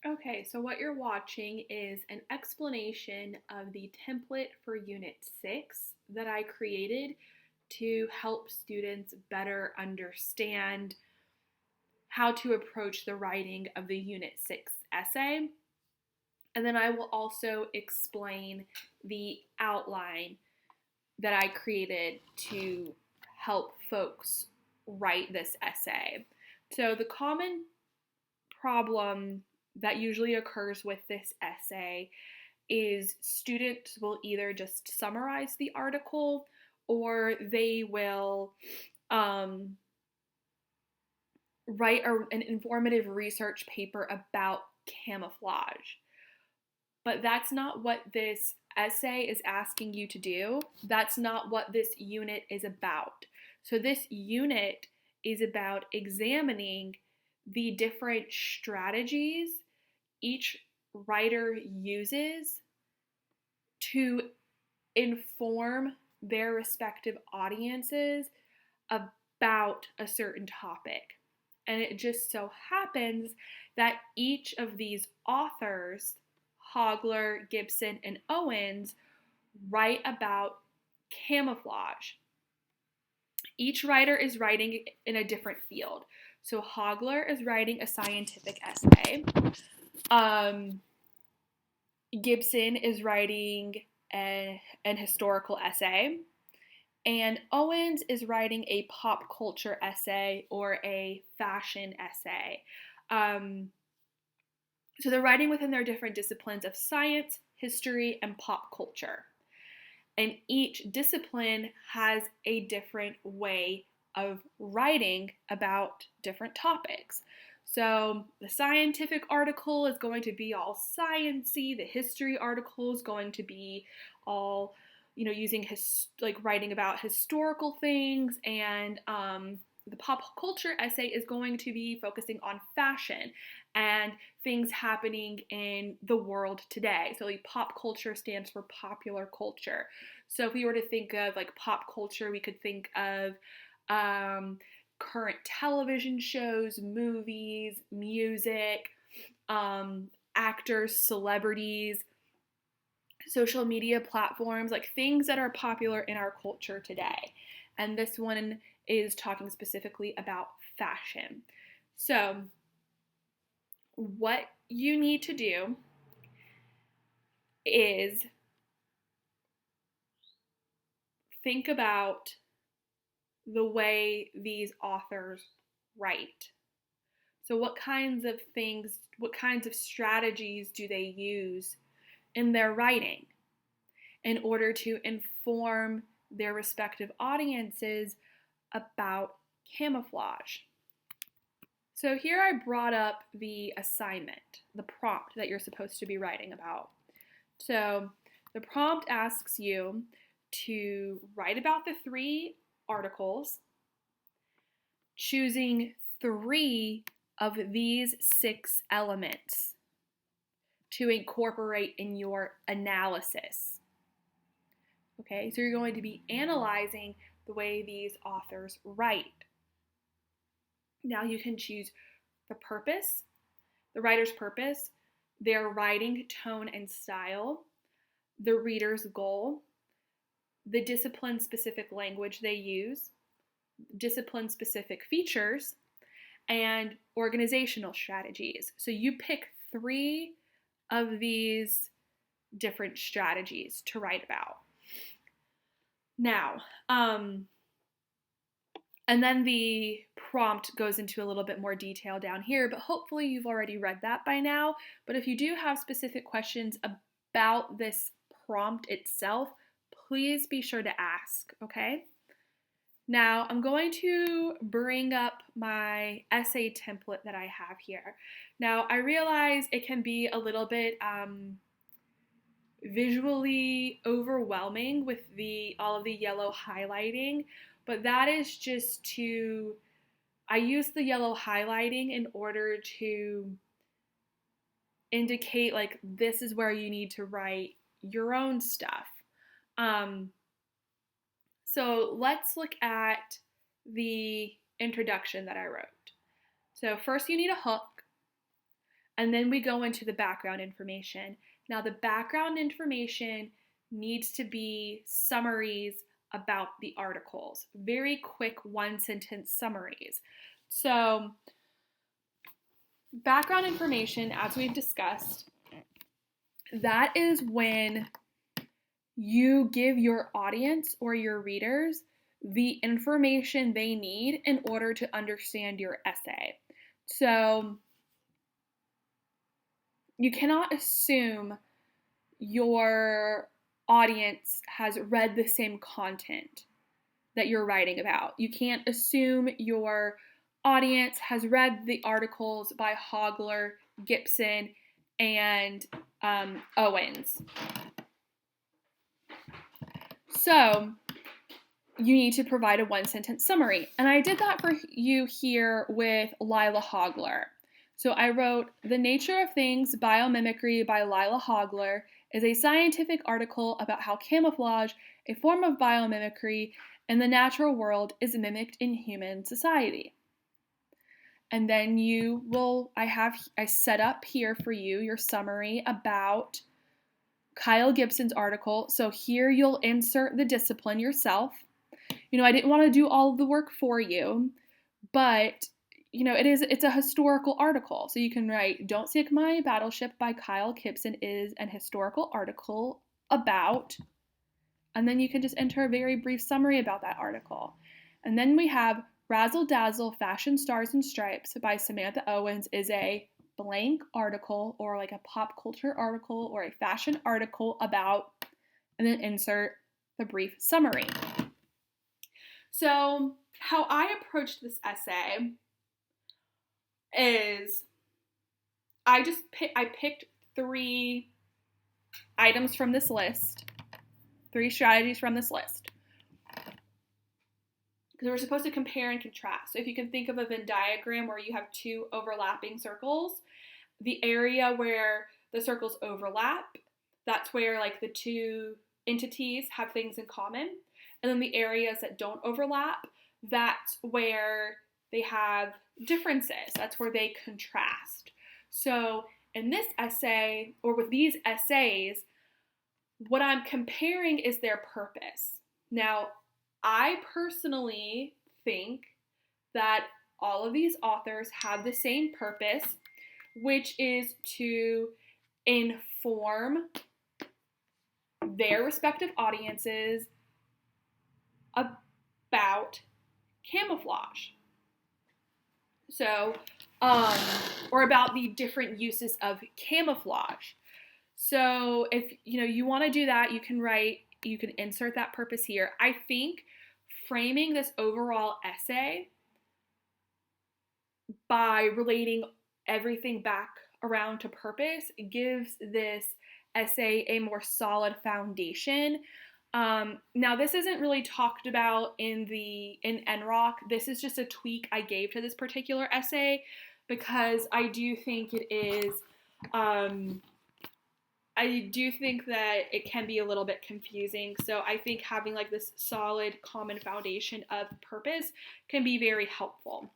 Okay, so what you're watching is an explanation of the template for Unit 6 that I created to help students better understand how to approach the writing of the Unit 6 essay. And then I will also explain the outline that I created to help folks write this essay. So the common problem that usually occurs with this essay is students will either just summarize the article or they will um, write an informative research paper about camouflage. But that's not what this essay is asking you to do. That's not what this unit is about. So this unit is about examining the different strategies each writer uses to inform their respective audiences about a certain topic. And it just so happens that each of these authors, Hogler, Gibson, and Owens, write about camouflage. Each writer is writing in a different field. So Hogler is writing a scientific essay. Gibson is writing an historical essay. And Owens is writing a pop culture essay or a fashion essay. So they're writing within their different disciplines of science, history, and pop culture. And each discipline has a different way of writing about different topics. So the scientific article is going to be all sciencey. The history article is going to be all, using writing about historical things, and the pop culture essay is going to be focusing on fashion and things happening in the world today. So like pop culture stands for popular culture. So if we were to think of like pop culture, we could think of current television shows, movies, music, actors, celebrities, social media platforms, like things that are popular in our culture today. And this one is talking specifically about fashion. So what you need to do is think about the way these authors write. So what kinds of strategies do they use in their writing in order to inform their respective audiences about camouflage? So here I brought up the assignment, the prompt that you're supposed to be writing about. So the prompt asks you to write about the 3 articles, choosing 3 of these 6 elements to incorporate in your analysis. Okay, so you're going to be analyzing the way these authors write. Now you can choose the purpose, the writer's purpose, their writing tone and style, the reader's goal, the discipline-specific language they use, discipline-specific features, and organizational strategies. So you pick 3 of these different strategies to write about. Now, and then the prompt goes into a little bit more detail down here, but hopefully you've already read that by now. But if you do have specific questions about this prompt itself, please be sure to ask, okay? Now, I'm going to bring up my essay template that I have here. Now, I realize it can be a little bit visually overwhelming with all of the yellow highlighting, but that is just I use the yellow highlighting in order to indicate like this is where you need to write your own stuff. So let's look at the introduction that I wrote. So first you need a hook, And then we go into the background information. Now, the background information needs to be summaries about the articles, very quick one-sentence summaries. So, background information, as we've discussed, that is when you give your audience or your readers the information they need in order to understand your essay. So, you cannot assume your audience has read the same content that you're writing about. You can't assume your audience has read the articles by Hogler, Gibson, and Owens. So you need to provide a one-sentence summary. And I did that for you here with Lila Hogler. So I wrote, "The Nature of Things, Biomimicry by Lila Hogler is a scientific article about how camouflage, a form of biomimicry in the natural world, is mimicked in human society." And then I set up here for you your summary about Kyle Gibson's article. So here you'll insert the discipline yourself. I didn't want to do all of the work for you, but it's a historical article. So you can write, "Don't Sink My Battleship" by Kyle Gibson is an historical article about, and then you can just enter a very brief summary about that article. And then we have "Razzle Dazzle Fashion Stars and Stripes" by Samantha Owens is a blank article, or like a pop culture article or a fashion article about, and then insert the brief summary. So how I approached this essay is I picked 3 items from this list, 3 strategies from this list, because we're supposed to compare and contrast. So if you can think of a Venn diagram where you have 2 overlapping circles, the area where the circles overlap, that's where like the 2 entities have things in common. And then the areas that don't overlap, that's where they have differences. That's where they contrast. So in this essay, or with these essays, what I'm comparing is their purpose. Now, I personally think that all of these authors have the same purpose, which is to inform their respective audiences about camouflage. So, or about the different uses of camouflage. So if you want to do that, you can insert that purpose here. I think framing this overall essay by relating everything back around to purpose gives this essay a more solid foundation. Now, this isn't really talked about in NROC. This is just a tweak I gave to this particular essay because I do think it is, I do think that it can be a little bit confusing. So I think having like this solid common foundation of purpose can be very helpful.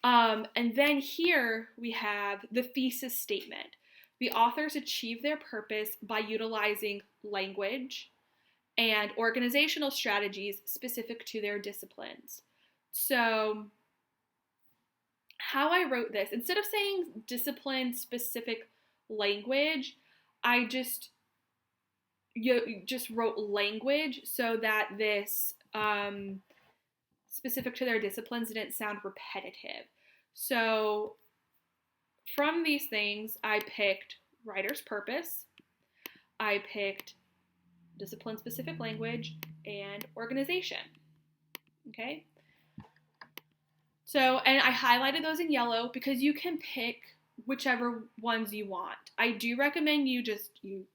And then here we have the thesis statement. The authors achieve their purpose by utilizing language and organizational strategies specific to their disciplines. So how I wrote this, instead of saying discipline-specific language, I just wrote language so that this specific to their disciplines didn't sound repetitive. So from these things, I picked writer's purpose, I picked discipline-specific language, and organization. Okay? So, and I highlighted those in yellow because you can pick whichever ones you want. I do recommend you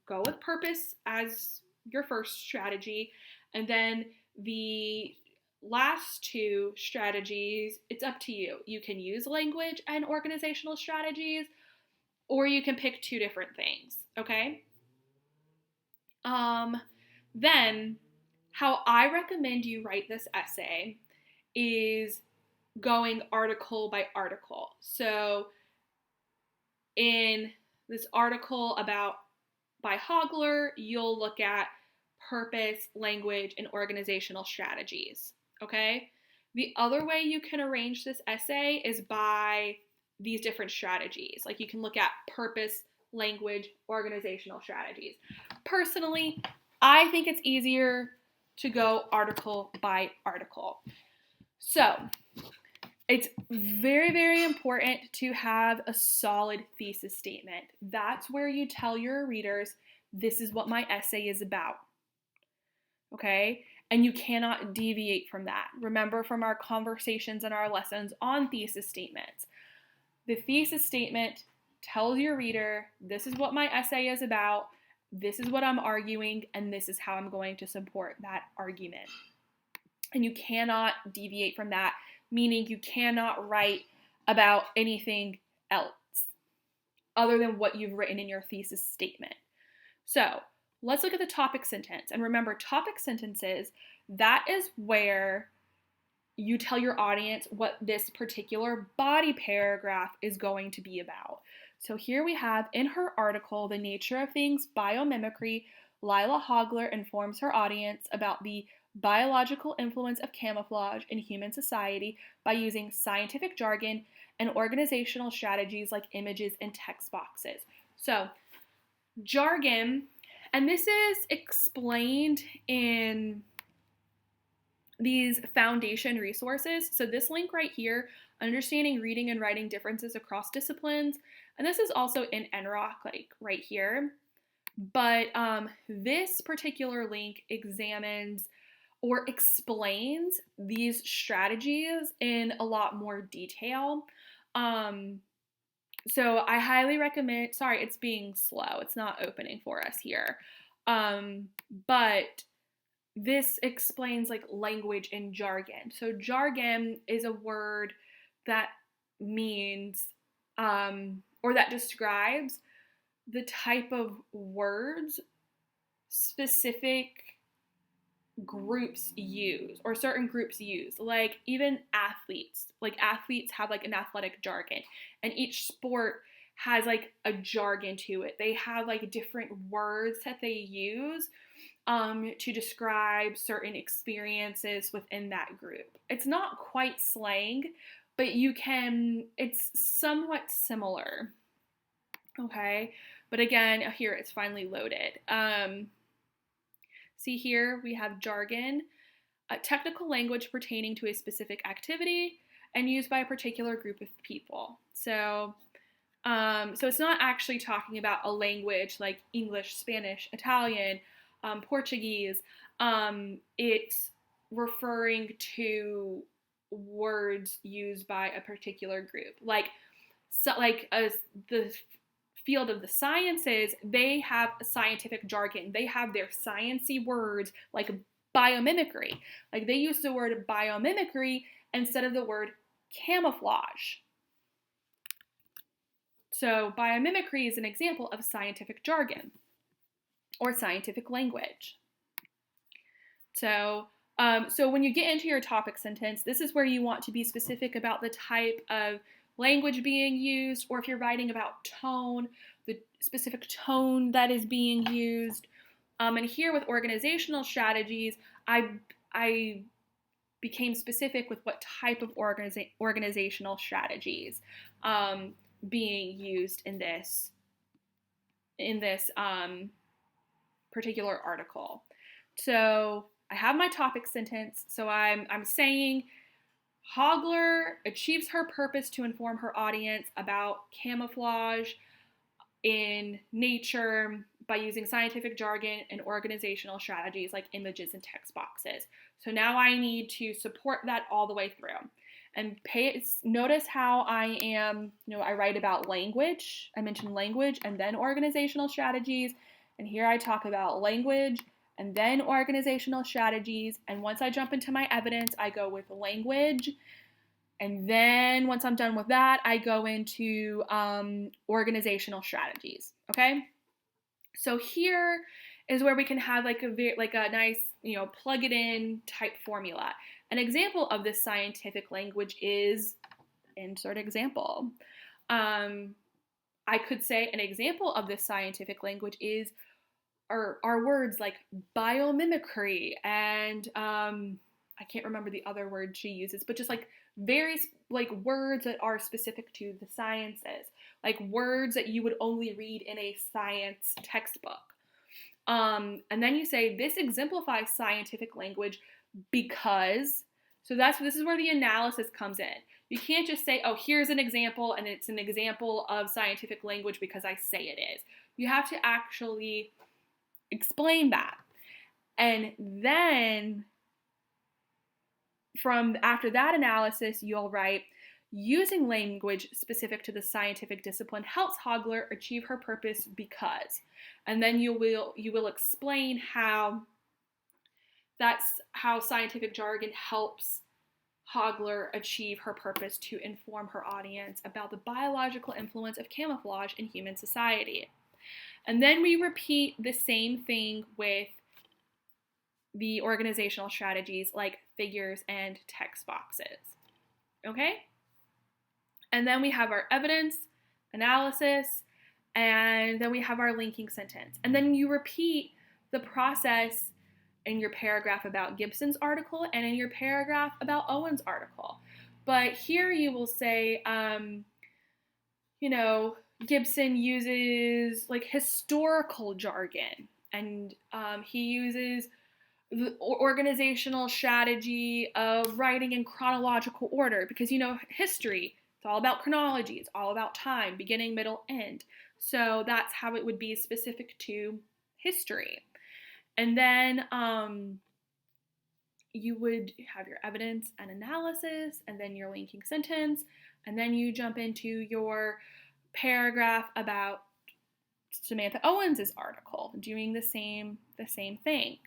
go with purpose as your first strategy, and then the last 2 strategies, it's up to you. You can use language and organizational strategies, or you can pick 2 different things, okay? Then, how I recommend you write this essay is going article by article. So, in this article by Hogler, you'll look at purpose, language, and organizational strategies, okay? The other way you can arrange this essay is by these different strategies. Like you can look at purpose, language, organizational strategies. Personally, I think it's easier to go article by article. So, it's very, very important to have a solid thesis statement. That's where you tell your readers, this is what my essay is about. Okay? And you cannot deviate from that. Remember from our conversations and our lessons on thesis statements. The thesis statement tells your reader, this is what my essay is about, this is what I'm arguing, and this is how I'm going to support that argument. And you cannot deviate from that, meaning you cannot write about anything else other than what you've written in your thesis statement. So let's look at the topic sentence. And remember, topic sentences, that is where you tell your audience what this particular body paragraph is going to be about. So here we have in her article, The Nature of Things Biomimicry, Lila Hogler informs her audience about the biological influence of camouflage in human society by using scientific jargon and organizational strategies like images and text boxes. So, jargon, and this is explained in these foundation resources. So this link right here, Understanding Reading and Writing Differences Across Disciplines, and this is also in NROC, like right here. But this particular link examines or explains these strategies in a lot more detail. So I highly recommend, sorry, it's being slow. It's not opening for us here. But this explains like language and jargon. So jargon is a word that means, or that describes the type of words specific groups use, or certain groups use, like even athletes. Like athletes have like an athletic jargon, and each sport has like a jargon to it. They have like different words that they use to describe certain experiences within that group. It's not quite slang, but it's somewhat similar. Okay, but again, here it's finally loaded. See here, we have jargon, a technical language pertaining to a specific activity and used by a particular group of people. So it's not actually talking about a language like English, Spanish, Italian, Portuguese. It's referring to words used by a particular group. The field of the sciences, they have a scientific jargon. They have their sciencey words like biomimicry. Like they use the word biomimicry instead of the word camouflage. So biomimicry is an example of scientific jargon or scientific language. So when you get into your topic sentence, this is where you want to be specific about the type of language being used, or if you're writing about tone, the specific tone that is being used. And here with organizational strategies, I became specific with what type of organizational strategies being used in this particular article. So I have my topic sentence. So I'm saying Hogler achieves her purpose to inform her audience about camouflage in nature by using scientific jargon and organizational strategies like images and text boxes. So now I need to support that all the way through. And notice how I write about language. I mentioned language and then organizational strategies. And here I talk about language and then organizational strategies. And once I jump into my evidence, I go with language. And then once I'm done with that, I go into organizational strategies. Okay? So here is where we can have like a nice, plug it in type formula. An example of this scientific language is insert example. I could say an example of this scientific language is are words like biomimicry and I can't remember the other word she uses, but just like various like words that are specific to the sciences, like words that you would only read in a science textbook. And then you say this exemplifies scientific language because, so this is where the analysis comes in. You can't just say, oh, here's an example and it's an example of scientific language because I say it is. You have to actually explain that. And then from after that analysis, you'll write, using language specific to the scientific discipline helps Hogler achieve her purpose because. And then you will explain how that's how scientific jargon helps Hogler achieve her purpose to inform her audience about the biological influence of camouflage in human society. And then we repeat the same thing with the organizational strategies like figures and text boxes. Okay? And then we have our evidence, analysis, and then we have our linking sentence. And then you repeat the process in your paragraph about Gibson's article and in your paragraph about Owen's article. But here you will say, Gibson uses like historical jargon, and he uses the organizational strategy of writing in chronological order because, history, it's all about chronology. It's all about time, beginning, middle, end. So that's how it would be specific to history. And then you would have your evidence and analysis, and then your linking sentence, and then you jump into your paragraph about Samantha Owens' article, doing the same thing.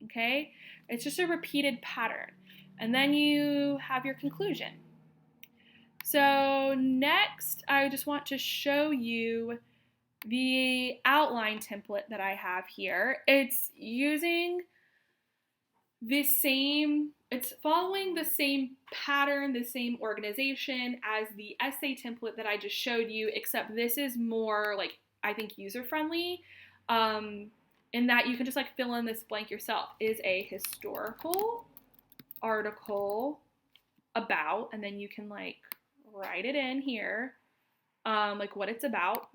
Okay? It's just a repeated pattern. And then you have your conclusion. So next, I just want to show you the outline template that I have here. It's using it's following the same pattern, the same organization as the essay template that I just showed you, except this is more like, I think, user-friendly, in that you can just like fill in this blank yourself. Is a historical article about, and then you can like write it in here, like what it's about.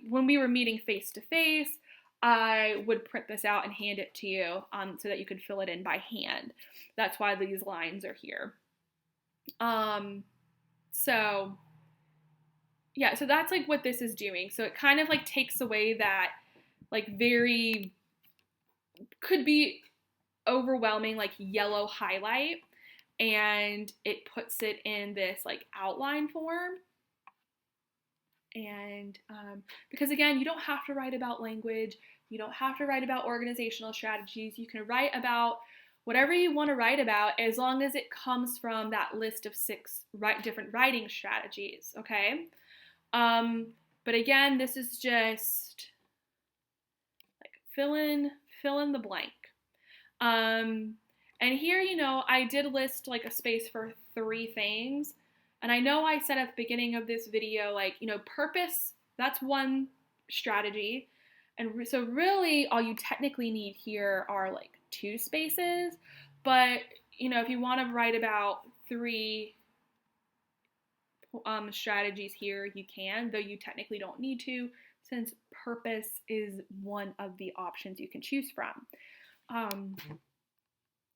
When we were meeting face to face, I would print this out and hand it to you so that you could fill it in by hand. That's why these lines are here. So that's like what this is doing. So it kind of like takes away that like could be overwhelming like yellow highlight, and it puts it in this like outline form. And because again, you don't have to write about language, you don't have to write about organizational strategies. You can write about whatever you want to write about as long as it comes from that list of 6 different writing strategies, okay? But again, this is just like fill in the blank. And here, I did list like a space for 3 things. And I know I said at the beginning of this video, like, purpose, that's one strategy. And so really all you technically need here are like 2 spaces. But, if you want to write about 3 strategies here, you can, though you technically don't need to, since purpose is one of the options you can choose from.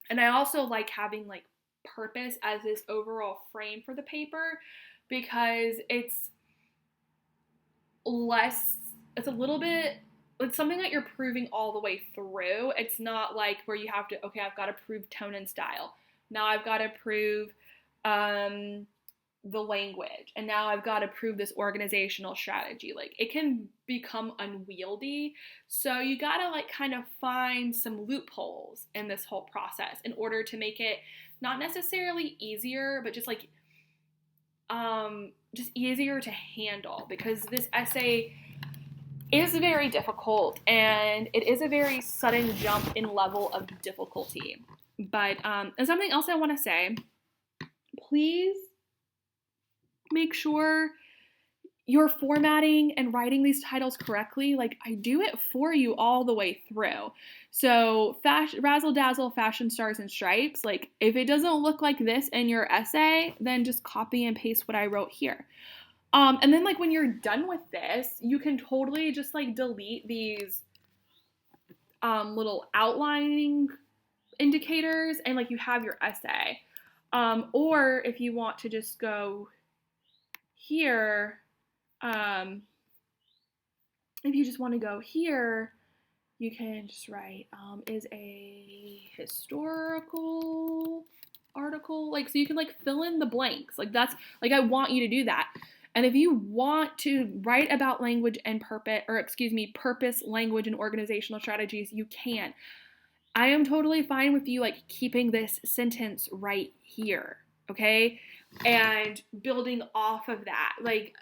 And I also like having like purpose as this overall frame for the paper because it's something that you're proving all the way through. It's not like where you have to, okay, I've got to prove tone and style. Now I've got to prove the language, and now I've got to prove this organizational strategy. Like, it can become unwieldy, so you gotta like kind of find some loopholes in this whole process in order to make it not necessarily easier, but just like just easier to handle, because this essay is very difficult and it is a very sudden jump in level of difficulty. But and something else I want to say, please make sure you're formatting and writing these titles correctly, like I do it for you all the way through. So razzle dazzle, fashion stars and stripes, like if it doesn't look like this in your essay, then just copy and paste what I wrote here. And then like when you're done with this, you can totally just like delete these little outlining indicators and like you have your essay. Or if you want to just go here, if you just want to go here, you can just write is a historical article, like, so you can like fill in the blanks. Like that's like I want you to do that. And if you want to write about language and purpose, language, and organizational strategies, you can. I am totally fine with you like keeping this sentence right here, okay? And building off of that. Like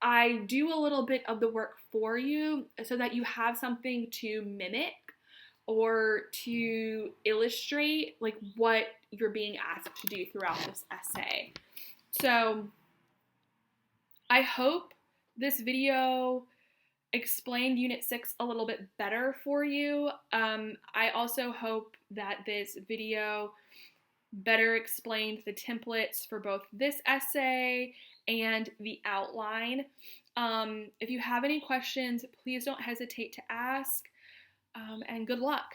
I do a little bit of the work for you so that you have something to mimic or to illustrate like what you're being asked to do throughout this essay. So I hope this video explained Unit 6 a little bit better for you. I also hope that this video better explained the templates for both this essay and the outline. If you have any questions, please don't hesitate to ask, and good luck.